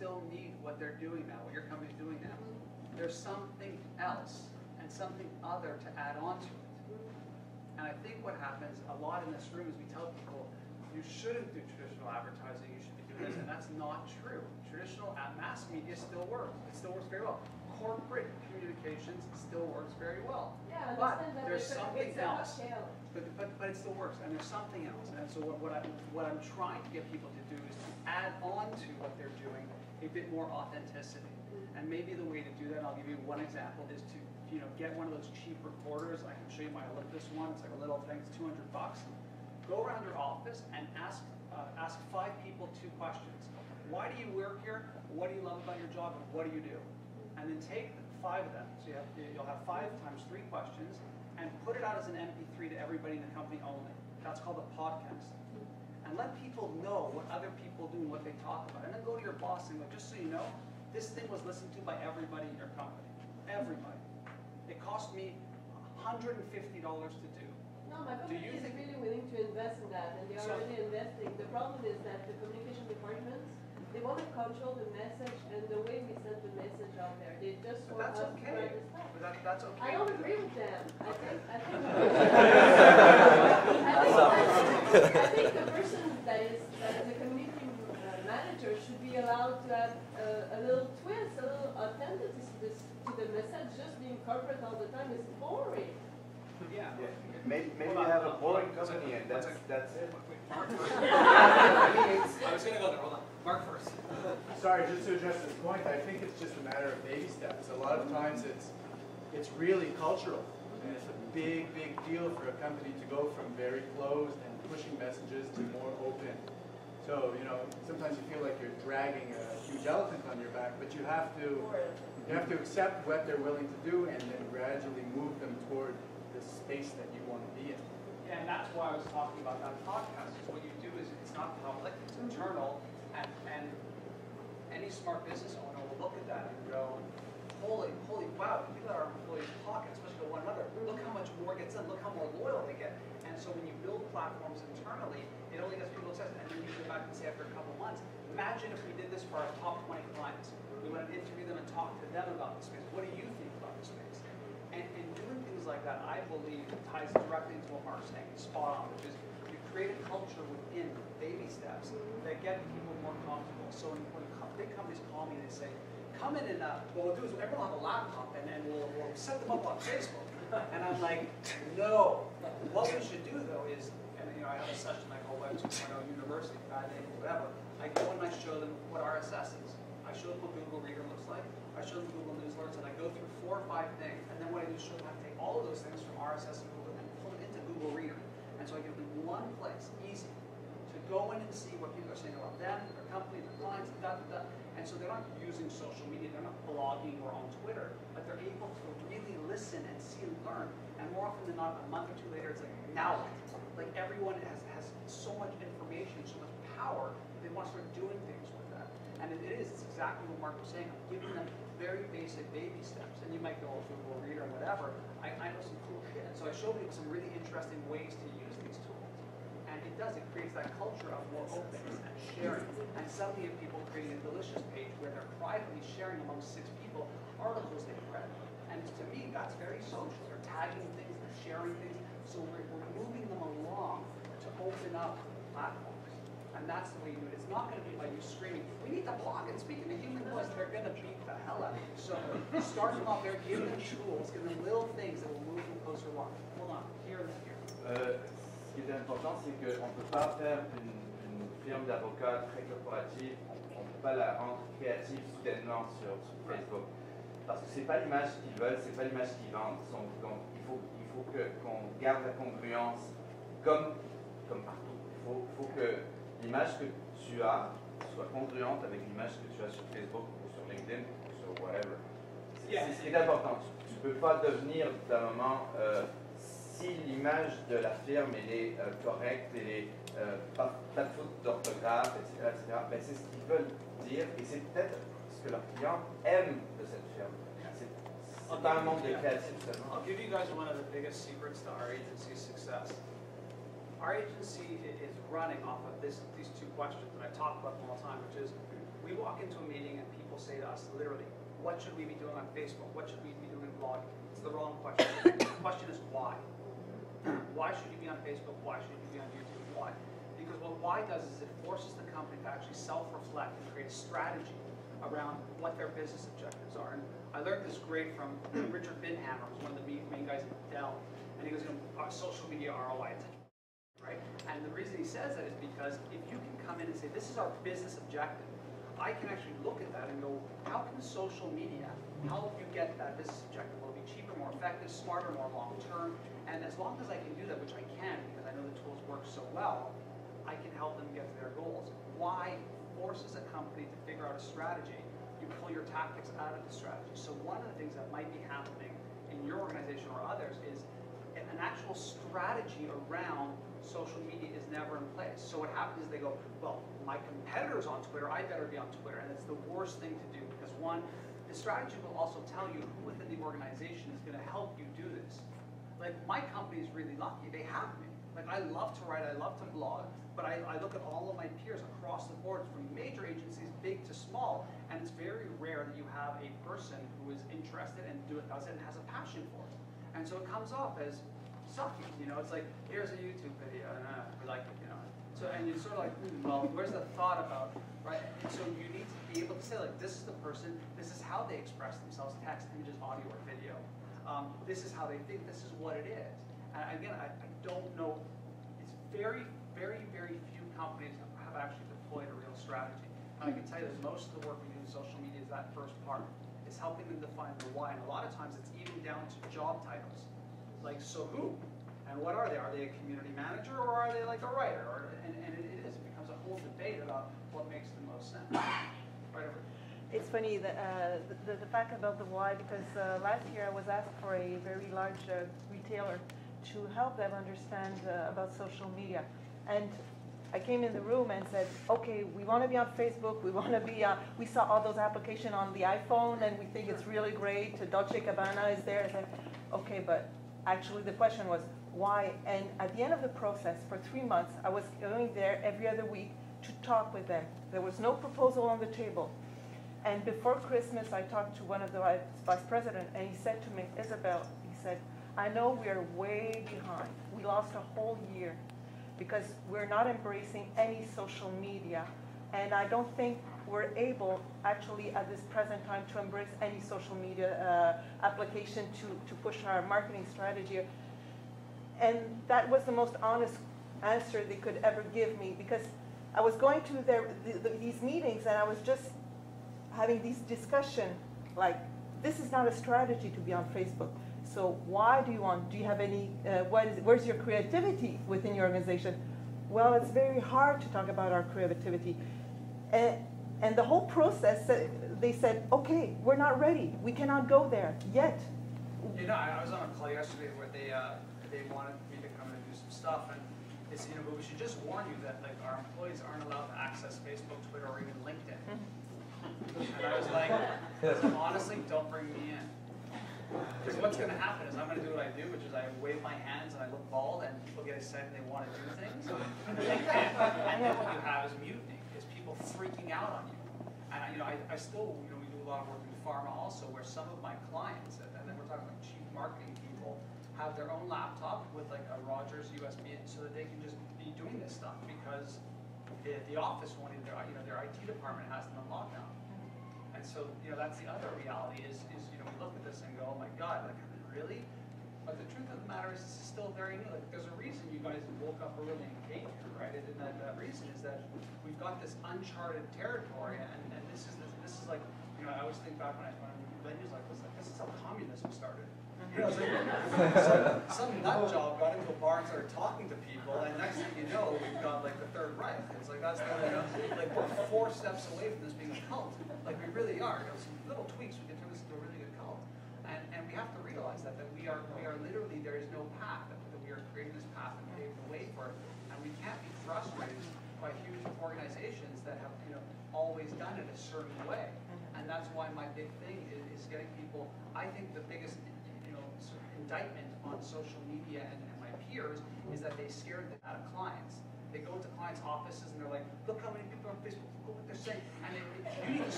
still need what they're doing now, what your company's doing now. There's something else and something other to add on to it. And I think what happens a lot in this room is we tell people, you shouldn't do traditional advertising, you should be doing this, and that's not true. Traditional mass media still works. It still works very well. Corporate communications still works very well. Yeah, but there's something else. But it still works, and there's something else. And so what I'm trying to get people to do is to add on to what they're doing a bit more authenticity. And maybe the way to do that, I'll give you one example, is to get one of those cheap recorders. I can show you my Olympus one. It's like a little thing. It's $200. Go around your office and ask 5 people 2 questions. Why do you work here? What do you love about your job? And what do you do? And then take 5 of them. So you'll have 5 times 3 questions, and put it out as an MP3 to everybody in the company only. That's called a podcast. And let people know what other people do and what they talk about. And then go to your boss and go, just so you know, this thing was listened to by everybody in your company. Everybody. It cost me $150 to do. No, my company is really willing to invest in that, and they are already investing. The problem is that the communication departments, they want to control the message and the way we send the message out there. They just want us to understand. That's okay. I don't agree with them. I think the person that is the community manager should be allowed to have a little twist, a little authenticity to the message. Just being corporate all the time is boring. Yeah. Maybe you have a boring company, and that's it. I was going to go there. Hold on. Mark first. Sorry, just to address this point, I think it's just a matter of baby steps. A lot of times it's really cultural, and it's a big deal for a company to go from very closed and pushing messages to more open. So, sometimes you feel like you're dragging a huge elephant on your back, but you have to accept what they're willing to do and then gradually move them toward the space that you want to be in. Yeah, and that's why I was talking about that podcast. Because what you do is it's not public, it's internal, and any smart business owner will look at that and go, holy, wow, we let our employees talk, especially to one another. Look how much more gets done, look how more loyal they get. And so when you build platforms internally, it only gets people obsessed. And then you go back and say after a couple months, imagine if we did this for our top 20 clients. We went and interviewed them and talked to them about the space. What do you think about the space? And doing things like that, I believe, ties directly into what Mark's saying, spot on, which is you create a culture within baby steps that get people more comfortable. So when big companies call me and they say, come in and what we'll do is everyone will have a laptop and we'll set them up on Facebook. And I'm like, no. What we should do though is, and I have a session I call Web 2.0 University, bad name, whatever. I go and I show them what RSS is. I show them what Google Reader looks like. I show them Google News Alerts, and I go through 4 or 5 things. And then what I do is show them how to take all of those things from RSS and Google and pull it into Google Reader. And so I give them one place, easy, to go in and see what people are saying about them, their company, their clients, And so they're not using social media, they're not blogging or on Twitter, but they're able to really listen and see and learn. And more often than not, a month or 2 later, it's like, now what? Like everyone has so much information, so much power, they want to start doing things with that. And it's exactly what Mark was saying. I'm giving them very basic baby steps. And you might go to Google Reader or whatever. I know some cool shit. And so I showed people some really interesting ways to use these tools. And it creates that culture of more openness and sharing. And suddenly you have people creating a delicious page where they're privately sharing amongst 6 people articles they've read. And to me, that's very social. They're tagging things, they're sharing things. So we're moving them along to open up platforms. And that's the way you do it. It's not going to be by you screaming, we need to blog and speak in a human voice. They're going to beat the hell out of you. So start them off there, give them tools, give them little things that will move them closer along. Hold on, here and then here. Ce qui est important, c'est qu'on ne peut pas faire une firme d'avocats très corporative, on ne peut pas la rendre créative soudainement sur Facebook. Parce que ce n'est pas l'image qu'ils veulent, ce n'est pas l'image qu'ils vendent. Donc il faut qu'on garde la congruence comme partout. Il faut que l'image que tu as soit congruente avec l'image que tu as sur Facebook ou sur LinkedIn ou sur whatever. C'est important. Tu ne peux pas devenir d'un moment, si l'image de la firme elle est correcte, elle est pas de faute d'orthographe, etc., ben c'est ce qu'ils veulent dire et c'est peut-être ce que leurs clients aiment de cette firme. C'est pas un monde de créatifs seulement. I'll give you guys one of the biggest secrets to our agency's success. Our agency is running off of these 2 questions that I talk about all the time, which is We walk into a meeting and people say to us, literally, what should we be doing on Facebook? What should we be doing in blogging? It's the wrong question. The question is why? Why should you be on Facebook? Why should you be on YouTube? Why? Because what why does is it forces the company to actually self-reflect and create a strategy around what their business objectives are. And I learned this great from Richard Binhammer, who's one of the main guys at Dell. And he goes, social media ROI, right? And the reason he says that is because if you can come in and say, this is our business objective, I can actually look at that and go, how can social media help you get that business objective? Will it be cheaper, more effective, smarter, more long-term? And as long as I can do that, which I can because I know the tools work so well, I can help them get to their goals. Why forces a company to figure out a strategy? You pull your tactics out of the strategy. So one of the things that might be happening in your organization or others is an actual strategy around social media is never in place. So what happens is they go, well, my competitor's on Twitter, I better be on Twitter. And it's the worst thing to do because one, the strategy will also tell you who within the organization is going to help you do this. Like my company is really lucky, they have me. Like I love to write, I love to blog, but I look at all of my peers across the board from major agencies, big to small, and it's very rare that you have a person who is interested and does it and has a passion for it. And so it comes off as sucky, you know, it's like, here's a YouTube video, and we like it, you know. So, and you're sort of like, well, where's the thought about, right? And so you need to be able to say, like, this is the person, this is how they express themselves, text, images, audio, or video. This is how they think, this is what it is. And again, I don't know, it's very, very, very few companies have actually deployed a real strategy. And I can tell you that most of the work we do in social media is that first part. Is helping them define the why. And a lot of times it's even down to job titles. Like, so who? And what are they? Are they a community manager or are they like a writer? And it becomes a whole debate about what makes the most sense. Right over. It's funny, the fact about the why, because last year I was asked for a very large retailer to help them understand about social media. And I came in the room and said, okay, we want to be on Facebook, we want to be, we saw all those applications on the iPhone and we think it's really great, Dolce & Gabbana is there. I said, okay, but actually the question was, why? And at the end of the process, for 3 months, I was going there every other week to talk with them. There was no proposal on the table. And before Christmas, I talked to one of the vice presidents, and he said to me, Isabel, he said, I know we're way behind. We lost a whole year because we're not embracing any social media. And I don't think we're able, actually, at this present time, to embrace any social media application to push our marketing strategy. And that was the most honest answer they could ever give me, because I was going to these meetings and I was just having these discussions like, this is not a strategy to be on Facebook. So why do you have any, where's your creativity within your organization? Well, it's very hard to talk about our creativity. And the whole process, they said, okay, we're not ready. We cannot go there yet. You know, I was on a call yesterday where they wanted me to come in and do some stuff, and they said, you know, but we should just warn you that like our employees aren't allowed to access Facebook, Twitter, or even LinkedIn. And I was like, honestly, don't bring me in. Because what's going to happen is I'm going to do what I do, which is I wave my hands and I look bald, and people get excited and they want to do things, and they can't. And then what you have is mutiny, is people freaking out on you. And you know, I still, you know, we do a lot of work in pharma also, where some of my clients, and then we're talking like chief marketing people, have their own laptop with like a Rogers USB, so that they can just be doing this stuff because the office won't even, you know, their IT department has them on lockdown. And so, you know, that's the other reality is you know, we look at this and go, oh my God, like really? But the truth of the matter is this is still very new. Like there's a reason you guys woke up early and came here, right? And that reason is that we've got this uncharted territory, and this is like, you know, I always think back when I moved venues like this is how communism started. You know, it's like some nut job got into a bar and started talking to people, and next thing you know, we've got like the Third Reich. It's like that's you know, like we're 4 steps away from this being a cult. Like we really are. You know, some little tweaks we can turn this into a really good cult, and we have to realize that we are literally, there is no path, that we are creating this path and paving the way for it, and we can't be frustrated by huge organizations that have, you know, always done it a certain way. And that's why my big thing is getting people. I think the biggest, you know, sort of indictment on social media and my peers is that they scared them out of clients. They go into clients' offices and they're like, look how many people are on Facebook, look what they're saying. And you need to